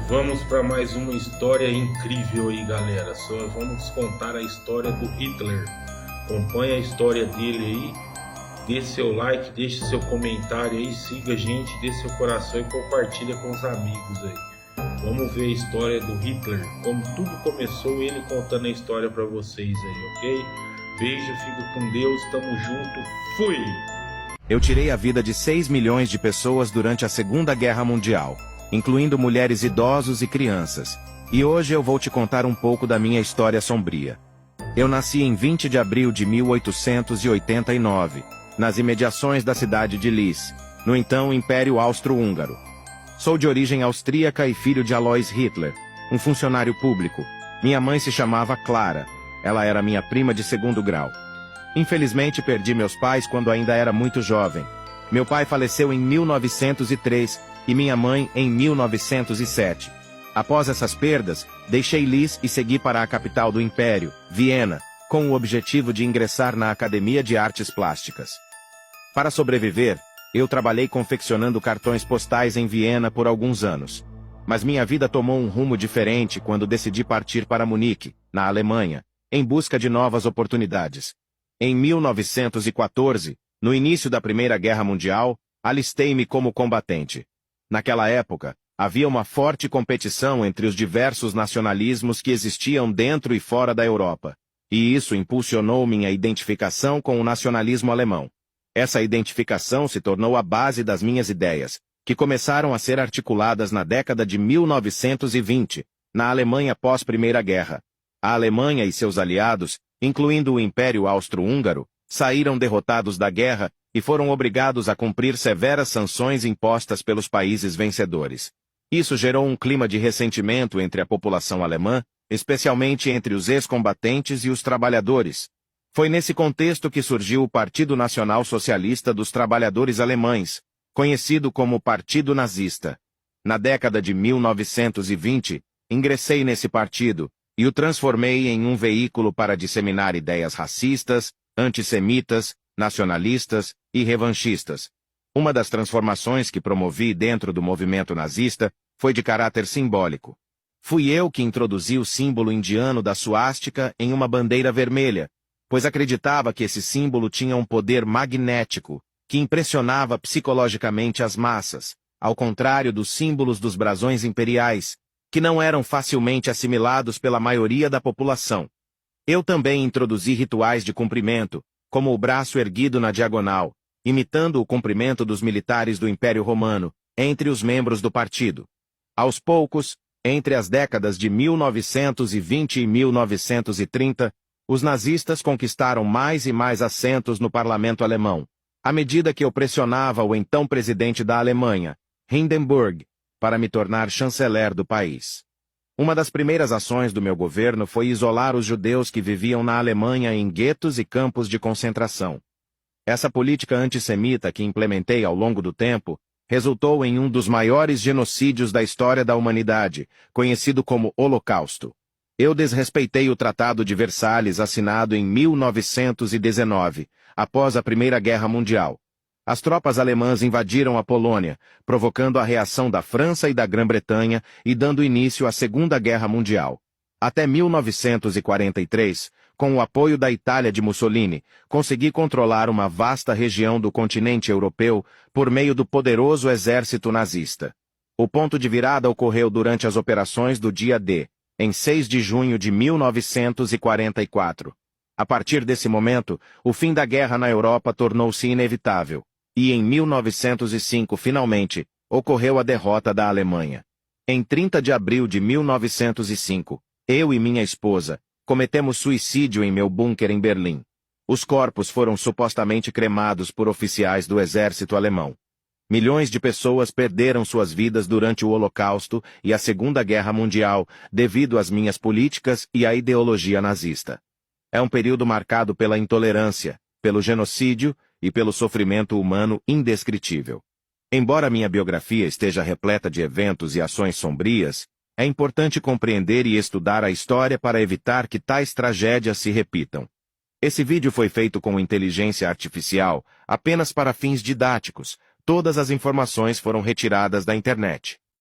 Vamos para mais uma história incrível aí, galera. Só vamos contar a história do Hitler. Acompanhe a história dele aí. Dê seu like, deixe seu comentário aí, siga a gente, dê seu coração e compartilha com os amigos aí. Vamos ver a história do Hitler, como tudo começou, ele contando a história para vocês aí, ok? Beijo, fica com Deus, tamo junto, fui! Eu tirei a vida de 6 milhões de pessoas durante a Segunda Guerra Mundial, incluindo mulheres, idosos e crianças. E hoje eu vou te contar um pouco da minha história sombria. Eu nasci em 20 de abril de 1889, nas imediações da cidade de Linz, no então Império Austro-Húngaro. Sou de origem austríaca e filho de Alois Hitler, um funcionário público. Minha mãe se chamava Clara. Ela era minha prima de segundo grau. Infelizmente perdi meus pais quando ainda era muito jovem. Meu pai faleceu em 1903 e minha mãe em 1907. Após essas perdas, deixei Linz e segui para a capital do Império, Viena, com o objetivo de ingressar na Academia de Artes Plásticas. Para sobreviver, eu trabalhei confeccionando cartões postais em Viena por alguns anos. Mas minha vida tomou um rumo diferente quando decidi partir para Munique, na Alemanha, em busca de novas oportunidades. Em 1914, no início da Primeira Guerra Mundial, alistei-me como combatente. Naquela época, havia uma forte competição entre os diversos nacionalismos que existiam dentro e fora da Europa. E isso impulsionou minha identificação com o nacionalismo alemão. Essa identificação se tornou a base das minhas ideias, que começaram a ser articuladas na década de 1920, na Alemanha pós-Primeira Guerra. A Alemanha e seus aliados, incluindo o Império Austro-Húngaro, saíram derrotados da guerra e foram obrigados a cumprir severas sanções impostas pelos países vencedores. Isso gerou um clima de ressentimento entre a população alemã, especialmente entre os ex-combatentes e os trabalhadores. Foi nesse contexto que surgiu o Partido Nacional Socialista dos Trabalhadores Alemães, conhecido como Partido Nazista. Na década de 1920, ingressei nesse partido e o transformei em um veículo para disseminar ideias racistas, antissemitas, nacionalistas e revanchistas. Uma das transformações que promovi dentro do movimento nazista foi de caráter simbólico. Fui eu que introduzi o símbolo indiano da suástica em uma bandeira vermelha, pois acreditava que esse símbolo tinha um poder magnético, que impressionava psicologicamente as massas, ao contrário dos símbolos dos brasões imperiais, que não eram facilmente assimilados pela maioria da população. Eu também introduzi rituais de cumprimento, como o braço erguido na diagonal, imitando o cumprimento dos militares do Império Romano, entre os membros do partido. Aos poucos, entre as décadas de 1920 e 1930, os nazistas conquistaram mais e mais assentos no parlamento alemão, à medida que eu pressionava o então presidente da Alemanha, Hindenburg, para me tornar chanceler do país. Uma das primeiras ações do meu governo foi isolar os judeus que viviam na Alemanha em guetos e campos de concentração. Essa política antissemita que implementei ao longo do tempo resultou em um dos maiores genocídios da história da humanidade, conhecido como Holocausto. Eu desrespeitei o Tratado de Versalhes assinado em 1919, após a Primeira Guerra Mundial. As tropas alemãs invadiram a Polônia, provocando a reação da França e da Grã-Bretanha e dando início à Segunda Guerra Mundial. Até 1943, com o apoio da Itália de Mussolini, consegui controlar uma vasta região do continente europeu por meio do poderoso exército nazista. O ponto de virada ocorreu durante as operações do Dia D, em 6 de junho de 1944. A partir desse momento, o fim da guerra na Europa tornou-se inevitável. E em 1905, finalmente, ocorreu a derrota da Alemanha. Em 30 de abril de 1905, eu e minha esposa cometemos suicídio em meu bunker em Berlim. Os corpos foram supostamente cremados por oficiais do exército alemão. Milhões de pessoas perderam suas vidas durante o Holocausto e a Segunda Guerra Mundial devido às minhas políticas e à ideologia nazista. É um período marcado pela intolerância, pelo genocídio e pelo sofrimento humano indescritível. Embora minha biografia esteja repleta de eventos e ações sombrias, é importante compreender e estudar a história para evitar que tais tragédias se repitam. Esse vídeo foi feito com inteligência artificial, apenas para fins didáticos. Todas as informações foram retiradas da internet.